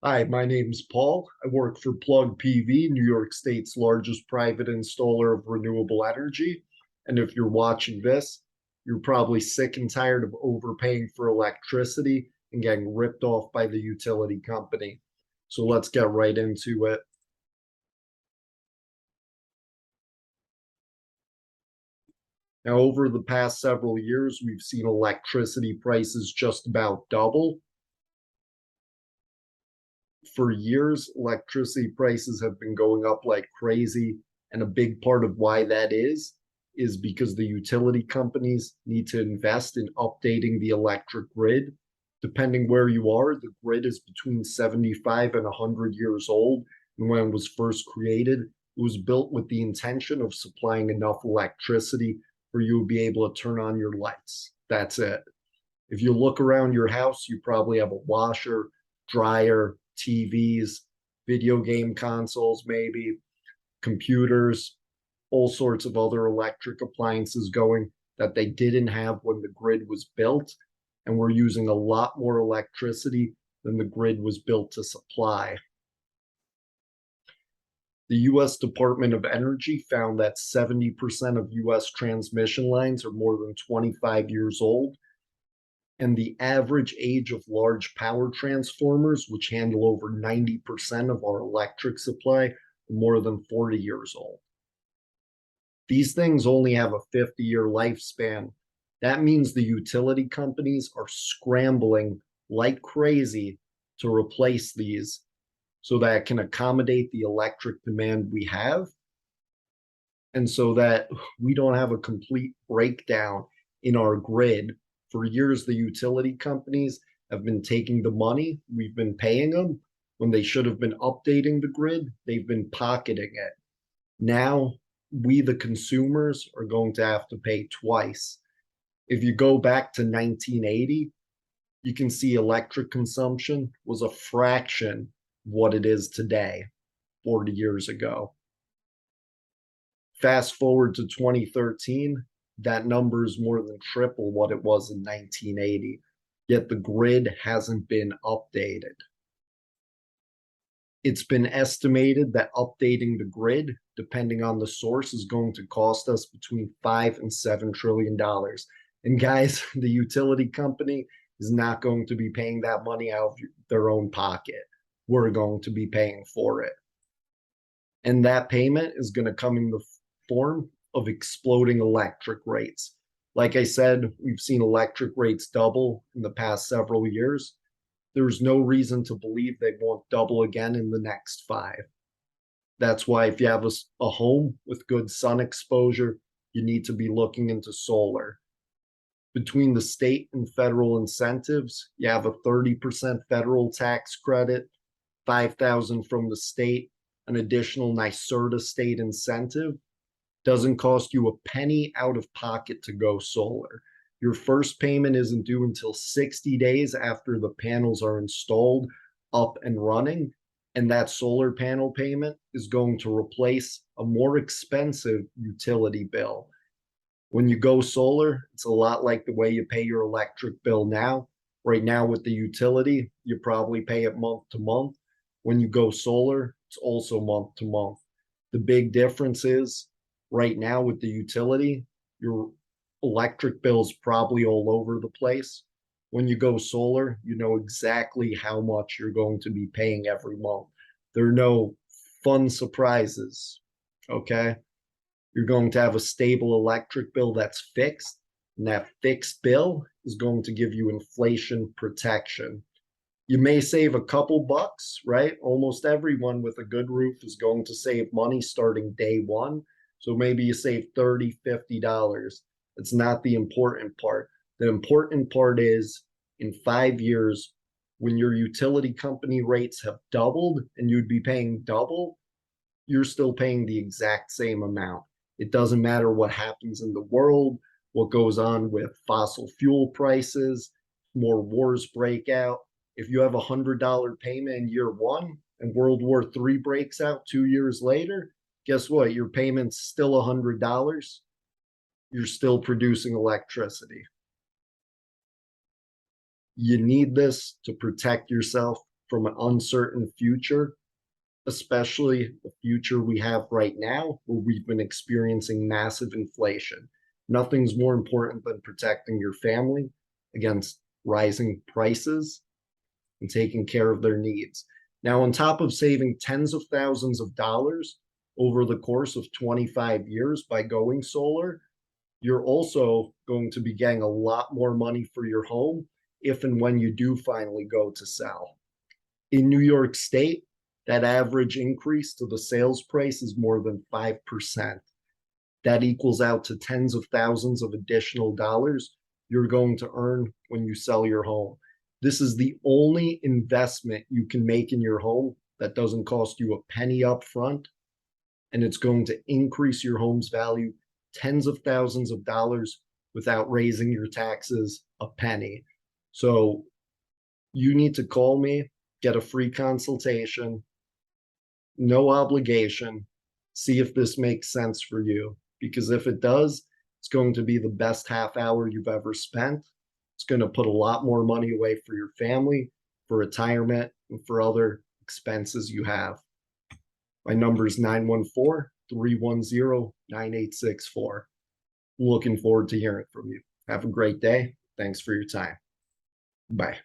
Hi, my name's Paul. I work for Plug PV, New York State's largest private installer of renewable energy. And if you're watching this, you're probably sick and tired of overpaying for electricity and getting ripped off by the utility company. So let's get right into it. Now, over the past several years, we've seen electricity prices just about double. For years, electricity prices have been going up like crazy. And a big part of why that is because the utility companies need to invest in updating the electric grid. Depending where you are, the grid is between 75 and 100 years old. And when it was first created, it was built with the intention of supplying enough electricity for you to be able to turn on your lights. That's it. If you look around your house, you probably have a washer, dryer, TVs, video game consoles, maybe computers, all sorts of other electric appliances going that they didn't have when the grid was built. And we're using a lot more electricity than the grid was built to supply. The US Department of Energy found that 70% of US transmission lines are more than 25 years old, and the average age of large power transformers, which handle over 90% of our electric supply, are more than 40 years old. These things only have a 50-year lifespan. That means the utility companies are scrambling like crazy to replace these so that it can accommodate the electric demand we have, and so that we don't have a complete breakdown in our grid. For years, the utility companies have been taking the money we've been paying them when they should have been updating the grid. They've been pocketing it. Now, we, the consumers, are going to have to pay twice. If you go back to 1980, you can see electric consumption was a fraction of what it is today, 40 years ago. Fast forward to 2013, that number is more than triple what it was in 1980, yet the grid hasn't been updated. It's been estimated that updating the grid, depending on the source, is going to cost us between $5 and $7 trillion. And guys, the utility company is not going to be paying that money out of their own pocket. We're going to be paying for it. And that payment is going to come in the form of exploding electric rates. Like I said, we've seen electric rates double in the past several years. There's no reason to believe they won't double again in the next 5. That's why if you have a home with good sun exposure, you need to be looking into solar. Between the state and federal incentives, you have a 30% federal tax credit, 5,000 from the state, an additional NYSERDA state incentive. Doesn't cost you a penny out of pocket to go solar. Your first payment isn't due until 60 days after the panels are installed, up and running. And that solar panel payment is going to replace a more expensive utility bill. When you go solar, it's a lot like the way you pay your electric bill now. Right now with the utility, you probably pay it month to month. When you go solar, it's also month to month. The big difference is right now with the utility, your electric bill is probably all over the place. When you go solar, you know exactly how much you're going to be paying every month. There are no fun surprises, okay? You're going to have a stable electric bill that's fixed, and that fixed bill is going to give you inflation protection. You may save a couple bucks, right? Almost everyone with a good roof is going to save money starting day one. So maybe you save $30, $50. It's not the important part. The important part is in 5 years, when your utility company rates have doubled and you'd be paying double, you're still paying the exact same amount. It doesn't matter what happens in the world, what goes on with fossil fuel prices, more wars break out. If you have $100 payment in year one and World War III breaks out 2 years later, guess what? Your payment's still $100. You're still producing electricity. You need this to protect yourself from an uncertain future, especially the future we have right now, where we've been experiencing massive inflation. Nothing's more important than protecting your family against rising prices and taking care of their needs. Now, on top of saving tens of thousands of dollars over the course of 25 years by going solar, you're also going to be getting a lot more money for your home if and when you do finally go to sell. In New York State, that average increase to the sales price is more than 5%. That equals out to tens of thousands of additional dollars you're going to earn when you sell your home. This is the only investment you can make in your home that doesn't cost you a penny up front, and it's going to increase your home's value tens of thousands of dollars without raising your taxes a penny. So you need to call me, get a free consultation, no obligation, see if this makes sense for you. Because if it does, it's going to be the best half hour you've ever spent. It's going to put a lot more money away for your family, for retirement, and for other expenses you have. My number is 914-310-9864. Looking forward to hearing from you. Have a great day. Thanks for your time. Bye.